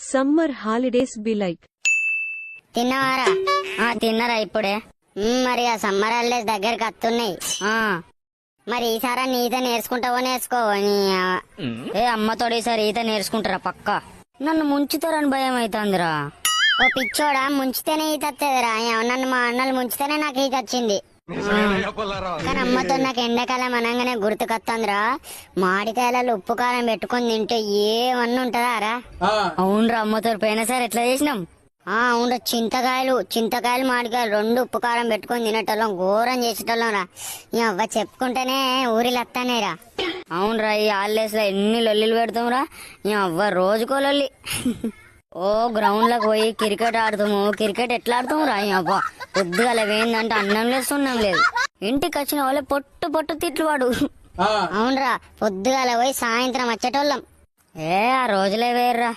Summer holidays be like? తిన్నవారా? తిన్నరా ఇప్పుడే. మరి ఆ సమ్మర్ హాలిడేస్ దగ్గరికి వస్తున్నాయి. మరి ఈసారి నీ ఈత నేర్చుకుంటావో నేర్చుకోవో? అమ్మతోడు ఈసారి ఈత నేర్చుకుంటారా పక్క? నన్ను ముంచుతారని భయం అవుతుందిరా. ఓ పిచ్చోడా, ముంచితేనే ఈత వస్తుందిరా. నన్ను మా అన్నలు ముంచితేనే నాకు ఈత వచ్చింది. కానీ అమ్మతో నాకు ఎండాకాలం అనగానే గుర్తుకొస్తుందిరా. మామిడికాయలలో ఉప్పు కారం పెట్టుకొని తింటే ఏమన్నా ఉంటదా రా? అవునరా, అమ్మతో పోయినా సరే ఎట్లా చేసినాం. అవును, చింతకాయలు మామిడికాయలు రెండు ఉప్పు కారం పెట్టుకొని తినేటోళ్ళం, ఘోరం చేసేటోళ్ళం రా. ఈ అవ్వ చెప్పుకుంటేనే ఊరిలో వస్తానేరా. అవునరా, ఈ హాలిడేస్ లో ఎన్ని లొల్లిలు పెడతాంరా. ఈ అవ్వ రోజుకో లొల్లి. ఓ గ్రౌండ్ లకు పోయి క్రికెట్ ఆడుతాము. క్రికెట్ ఎట్లా ఆడుతాము రా? అవ్వ పొద్దుగల వేయిందంటే అన్నం లేదు సున్నం లేదు. ఇంటికి వచ్చిన వాళ్ళే పొట్టు పొట్టు తిట్లు వాడు. అవునరా, పొద్దుగల పోయి సాయంత్రం వచ్చేటోళ్ళం. ఆ రోజులే వేర్రా.